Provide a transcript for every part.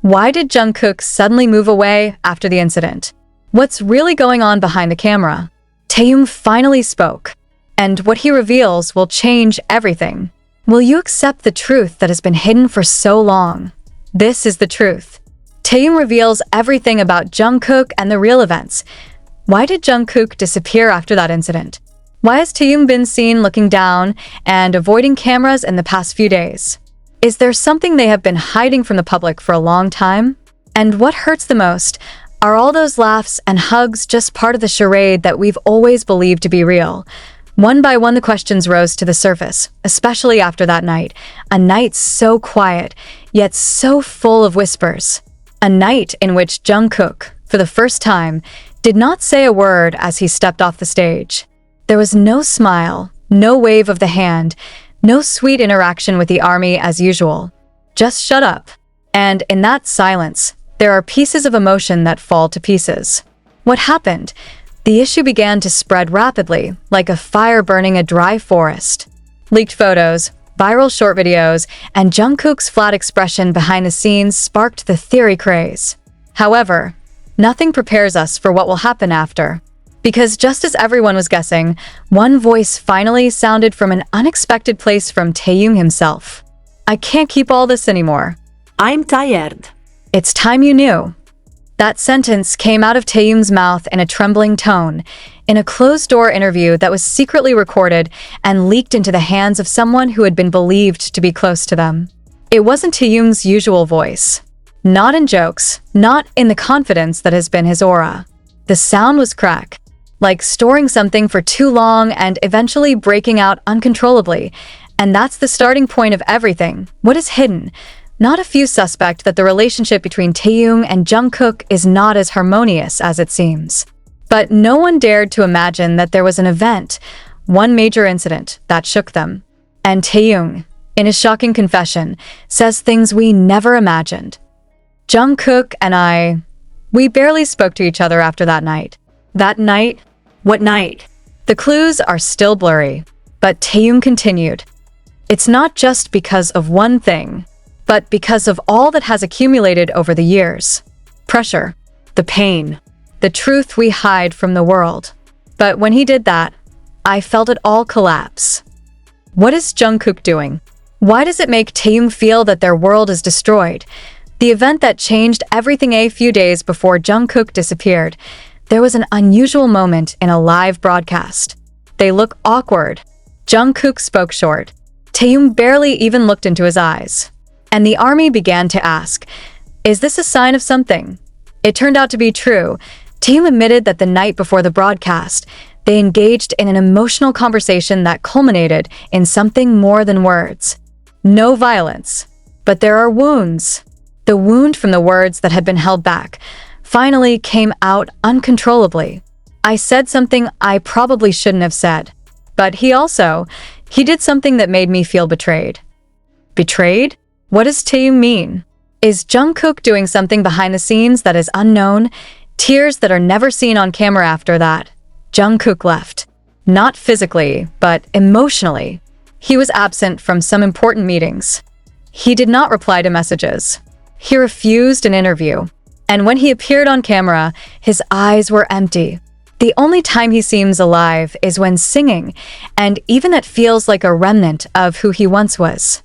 Why did Jungkook suddenly move away after the incident? What's really going on behind the camera? Taehyung finally spoke, and what he reveals will change everything. Will you accept the truth that has been hidden for so long? This is the truth. Taehyung reveals everything about Jungkook and the real events. Why did Jungkook disappear after that incident? Why has Taehyung been seen looking down and avoiding cameras in the past few days? Is there something they have been hiding from the public for a long time? And what hurts the most? Are all those laughs and hugs just part of the charade that we've always believed to be real? One by one, the questions rose to the surface, especially after that night. A night so quiet, yet so full of whispers. A night in which Jungkook, for the first time, did not say a word as he stepped off the stage. There was no smile, no wave of the hand, no sweet interaction with the army as usual. Just shut up. And in that silence, there are pieces of emotion that fall to pieces. What happened? The issue began to spread rapidly, like a fire burning a dry forest. Leaked photos, viral short videos, and Jungkook's flat expression behind the scenes sparked the theory craze. However, nothing prepares us for what will happen after. Because just as everyone was guessing, one voice finally sounded from an unexpected place from Taehyung himself. I can't keep all this anymore. I'm tired. It's time you knew. That sentence came out of Taehyung's mouth in a trembling tone, in a closed-door interview that was secretly recorded and leaked into the hands of someone who had been believed to be close to them. It wasn't Taehyung's usual voice. Not in jokes, not in the confidence that has been his aura. The sound was cracked, like storing something for too long and eventually breaking out uncontrollably. And that's the starting point of everything. What is hidden? Not a few suspect that the relationship between Taehyung and Jungkook is not as harmonious as it seems. But no one dared to imagine that there was an event, one major incident, that shook them. And Taehyung, in his shocking confession, says things we never imagined. Jungkook and we barely spoke to each other after that night. That night? What night? The clues are still blurry, but Taehyung continued. It's not just because of one thing, but because of all that has accumulated over the years. Pressure, the pain, the truth we hide from the world. But when he did that, I felt it all collapse. What is Jungkook doing? Why does it make Taehyung feel that their world is destroyed? The event that changed everything a few days before Jungkook disappeared. There was an unusual moment in a live broadcast. They look awkward. Jungkook spoke short. Taehyung barely even looked into his eyes. And the army began to ask, is this a sign of something? It turned out to be true. Taehyung admitted that the night before the broadcast, they engaged in an emotional conversation that culminated in something more than words. No violence. But there are wounds. The wound from the words that had been held back finally came out uncontrollably. I said something I probably shouldn't have said. But he did something that made me feel betrayed. Betrayed? What does Taehyung mean? Is Jungkook doing something behind the scenes that is unknown? Tears that are never seen on camera after that. Jungkook left. Not physically, but emotionally. He was absent from some important meetings. He did not reply to messages. He refused an interview. And when he appeared on camera, his eyes were empty. The only time he seems alive is when singing, and even that feels like a remnant of who he once was.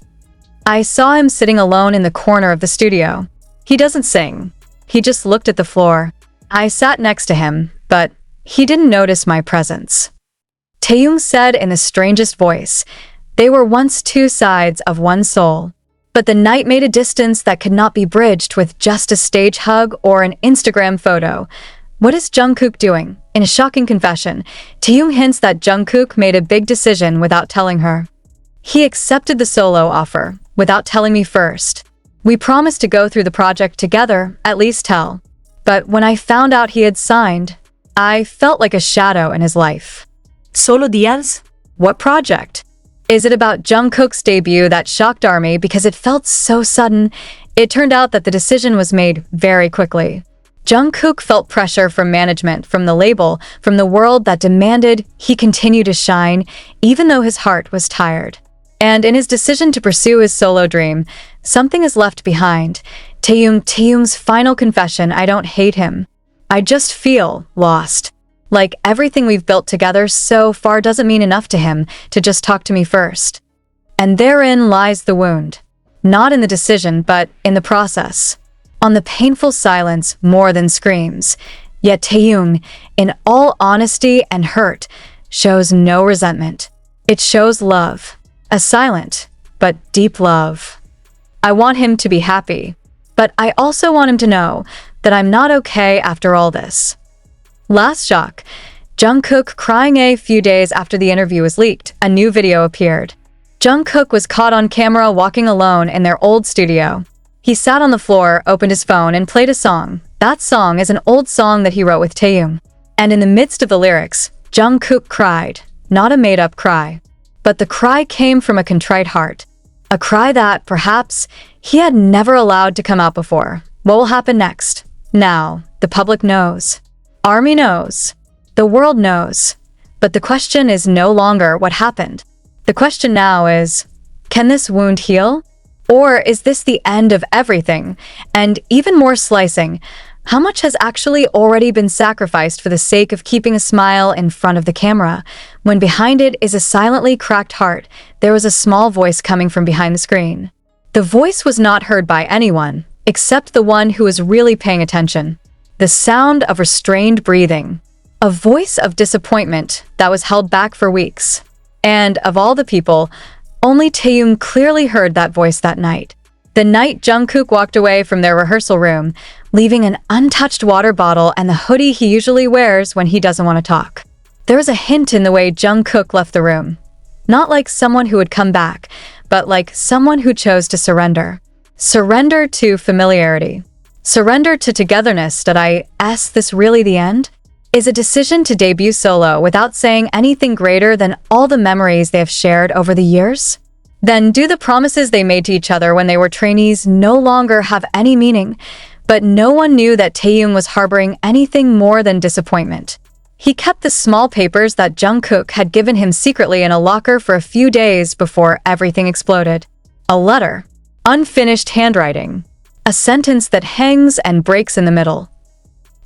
I saw him sitting alone in the corner of the studio. He doesn't sing. He just looked at the floor. I sat next to him, but he didn't notice my presence. Taehyung said in the strangest voice, they were once two sides of one soul. But the night made a distance that could not be bridged with just a stage hug or an Instagram photo. What is Jungkook doing? In a shocking confession, Taehyung hints that Jungkook made a big decision without telling her. He accepted the solo offer without telling me first. We promised to go through the project together, at least tell. But when I found out he had signed, I felt like a shadow in his life. Solo días? What project? Is it about Jungkook's debut that shocked ARMY because it felt so sudden? It turned out that the decision was made very quickly. Jungkook felt pressure from management, from the label, from the world that demanded he continue to shine, even though his heart was tired. And in his decision to pursue his solo dream, something is left behind. Taehyung's final confession, I don't hate him. I just feel lost. Like everything we've built together so far doesn't mean enough to him to just talk to me first. And therein lies the wound. Not in the decision, but in the process. On the painful silence more than screams. Yet Taehyung, in all honesty and hurt, shows no resentment. It shows love. A silent, but deep love. I want him to be happy, but I also want him to know that I'm not okay after all this. Last shock, Jungkook crying. A few days after the interview was leaked, a new video appeared. Jungkook was caught on camera walking alone in their old studio. He sat on the floor, opened his phone, and played a song. That song is an old song that he wrote with Taehyung. And in the midst of the lyrics, Jungkook cried. Not a made-up cry. But the cry came from a contrite heart. A cry that, perhaps, he had never allowed to come out before. What will happen next? Now, the public knows. Army knows. The world knows. But the question is no longer what happened. The question now is, can this wound heal? Or is this the end of everything? And even more slicing, how much has actually already been sacrificed for the sake of keeping a smile in front of the camera, when behind it is a silently cracked heart? There was a small voice coming from behind the screen. The voice was not heard by anyone, except the one who was really paying attention. The sound of restrained breathing. A voice of disappointment that was held back for weeks. And of all the people, only Taehyung clearly heard that voice that night. The night Jungkook walked away from their rehearsal room, leaving an untouched water bottle and the hoodie he usually wears when he doesn't want to talk. There was a hint in the way Jungkook left the room. Not like someone who would come back, but like someone who chose to surrender. Surrender to familiarity. Surrender to togetherness. Is this really the end? Is a decision to debut solo without saying anything greater than all the memories they have shared over the years? Then do the promises they made to each other when they were trainees no longer have any meaning? But no one knew that Taehyung was harboring anything more than disappointment. He kept the small papers that Jungkook had given him secretly in a locker for a few days before everything exploded. A letter. Unfinished handwriting. A sentence that hangs and breaks in the middle.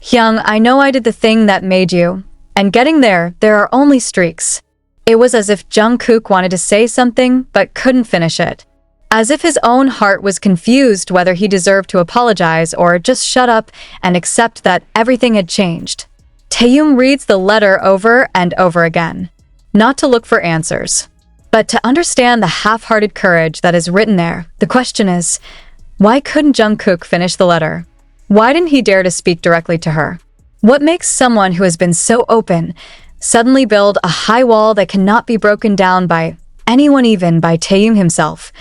Hyung, I know I did the thing that made you. And getting there are only streaks. It was as if Jungkook wanted to say something but couldn't finish it. As if his own heart was confused whether he deserved to apologize or just shut up and accept that everything had changed. Taehyung reads the letter over and over again. Not to look for answers, but to understand the half-hearted courage that is written there. The question is, why couldn't Jungkook finish the letter? Why didn't he dare to speak directly to her? What makes someone who has been so open suddenly build a high wall that cannot be broken down by anyone, even by Taehyung himself?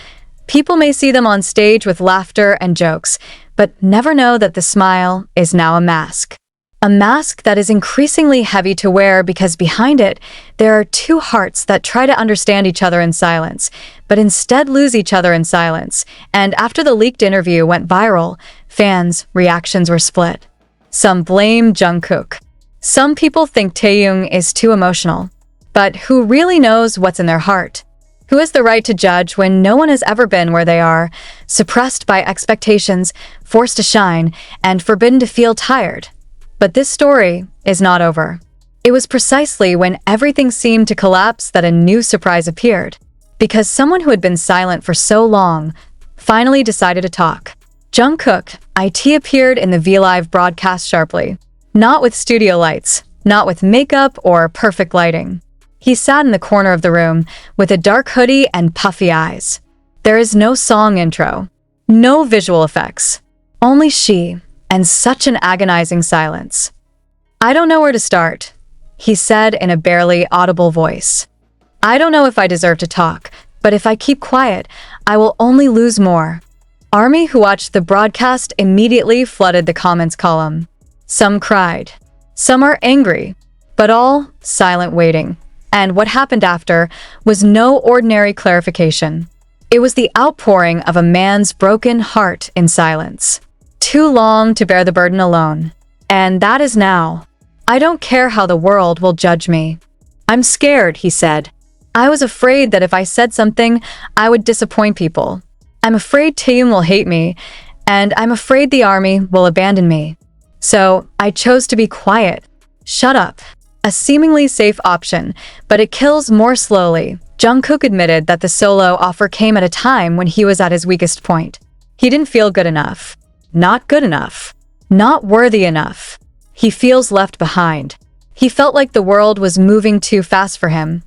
People may see them on stage with laughter and jokes, but never know that the smile is now a mask. A mask that is increasingly heavy to wear because behind it, there are two hearts that try to understand each other in silence, but instead lose each other in silence. And after the leaked interview went viral, fans' reactions were split. Some blame Jungkook. Some people think Taehyung is too emotional. But who really knows what's in their heart? Who has the right to judge when no one has ever been where they are, suppressed by expectations, forced to shine, and forbidden to feel tired? But this story is not over. It was precisely when everything seemed to collapse that a new surprise appeared. Because someone who had been silent for so long finally decided to talk. Jungkook, IT, appeared in the V-Live broadcast sharply. Not with studio lights, not with makeup or perfect lighting. He sat in the corner of the room with a dark hoodie and puffy eyes. There is no song intro, no visual effects, only she, and such an agonizing silence. I don't know where to start, he said in a barely audible voice. I don't know if I deserve to talk, but if I keep quiet, I will only lose more. Army who watched the broadcast immediately flooded the comments column. Some cried, some are angry, but all silent waiting. And what happened after was no ordinary clarification. It was the outpouring of a man's broken heart in silence. Too long to bear the burden alone. And that is now. I don't care how the world will judge me. I'm scared, he said. I was afraid that if I said something, I would disappoint people. I'm afraid Taehyung will hate me, and I'm afraid the army will abandon me. So I chose to be quiet. Shut up. A seemingly safe option, but it kills more slowly. Jungkook admitted that the solo offer came at a time when he was at his weakest point. He didn't feel good enough. Not good enough. Not worthy enough. He feels left behind. He felt like the world was moving too fast for him.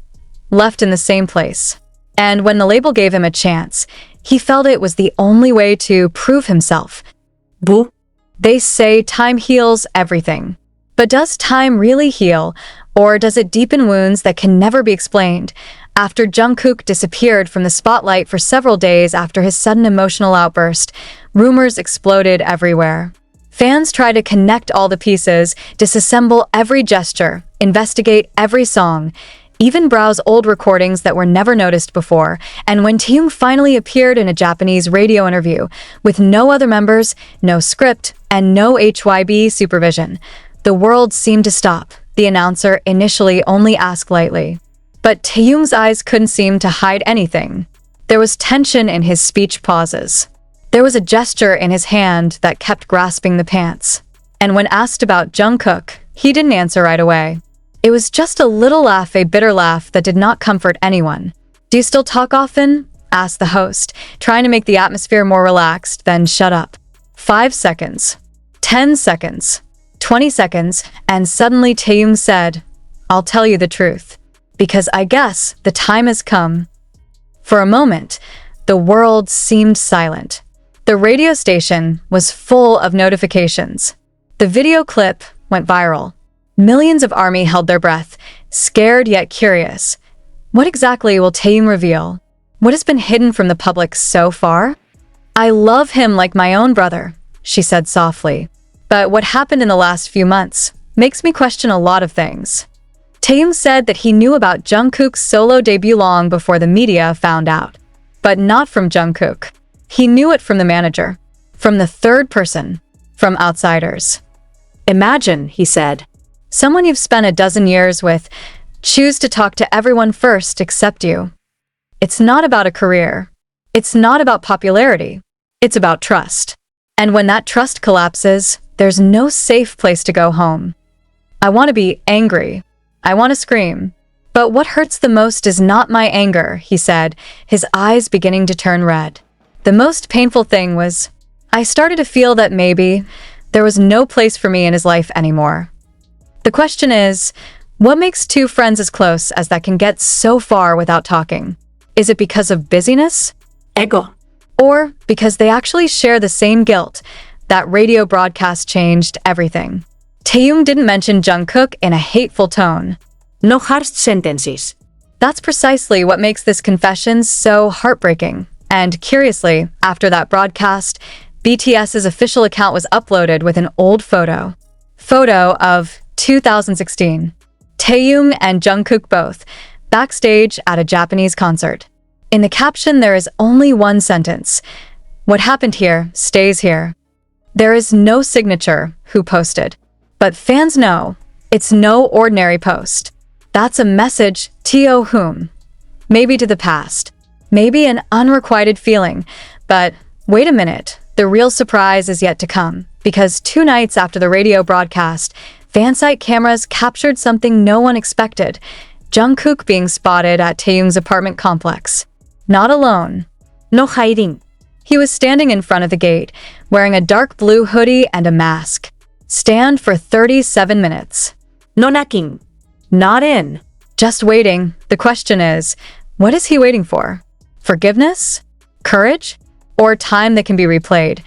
Left in the same place. And when the label gave him a chance, he felt it was the only way to prove himself. Bu. They say time heals everything. But does time really heal, or does it deepen wounds that can never be explained? After Jungkook disappeared from the spotlight for several days after his sudden emotional outburst, rumors exploded everywhere. Fans try to connect all the pieces, disassemble every gesture, investigate every song, even browse old recordings that were never noticed before. And when Taehyung finally appeared in a Japanese radio interview, with no other members, no script, and no HYB supervision, the world seemed to stop. The announcer initially only asked lightly. But Taehyung's eyes couldn't seem to hide anything. There was tension in his speech pauses. There was a gesture in his hand that kept grasping the pants. And when asked about Jungkook, he didn't answer right away. It was just a little laugh, a bitter laugh that did not comfort anyone. "Do you still talk often?" asked the host, trying to make the atmosphere more relaxed. Then shut up. 5 seconds. 10 seconds. 20 seconds, and suddenly Taehyung said, "I'll tell you the truth. Because I guess the time has come." For a moment, the world seemed silent. The radio station was full of notifications. The video clip went viral. Millions of ARMY held their breath, scared yet curious. What exactly will Taehyung reveal? What has been hidden from the public so far? "I love him like my own brother," she said softly. "But what happened in the last few months makes me question a lot of things." Taehyung said that he knew about Jungkook's solo debut long before the media found out. But not from Jungkook. He knew it from the manager, from the third person, from outsiders. Imagine, he said. Someone you've spent a dozen years with choose to talk to everyone first except you. It's not about a career. It's not about popularity. It's about trust. And when that trust collapses, there's no safe place to go home. I want to be angry. I want to scream. But what hurts the most is not my anger, he said, his eyes beginning to turn red. The most painful thing was, I started to feel that maybe there was no place for me in his life anymore. The question is, what makes two friends as close as that can get so far without talking? Is it because of busyness? Ego. Or because they actually share the same guilt? That radio broadcast changed everything. Taehyung didn't mention Jungkook in a hateful tone. No harsh sentences. That's precisely what makes this confession so heartbreaking. And curiously, after that broadcast, BTS's official account was uploaded with an old photo. Photo of 2016. Taehyung and Jungkook both, backstage at a Japanese concert. In the caption, there is only one sentence. What happened here stays here. There is no signature who posted. But fans know it's no ordinary post. That's a message to whom? Maybe to the past. Maybe an unrequited feeling. But wait a minute, the real surprise is yet to come. Because 2 nights after the radio broadcast, fansite cameras captured something no one expected. Jungkook being spotted at Taehyung's apartment complex. Not alone. No hiding. He was standing in front of the gate, wearing a dark blue hoodie and a mask. Stand for 37 minutes. No knocking. Not in. Just waiting. The question is, what is he waiting for? Forgiveness? Courage? Or time that can be replayed?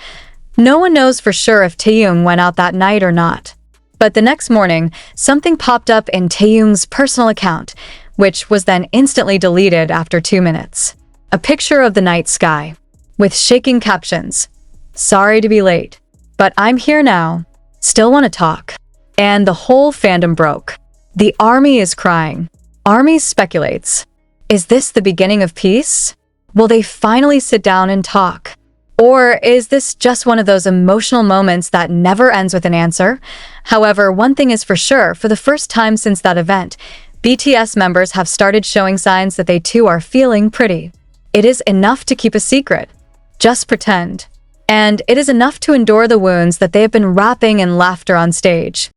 No one knows for sure if Taehyung went out that night or not. But the next morning, something popped up in Taehyung's personal account, which was then instantly deleted after 2 minutes. A picture of the night sky, with shaking captions. Sorry to be late, but I'm here now. Still want to talk. And the whole fandom broke. The army is crying. Army speculates. Is this the beginning of peace? Will they finally sit down and talk? Or is this just one of those emotional moments that never ends with an answer? However, one thing is for sure, for the first time since that event, BTS members have started showing signs that they too are feeling pretty. It is enough to keep a secret. Just pretend. And it is enough to endure the wounds that they have been wrapping in laughter on stage.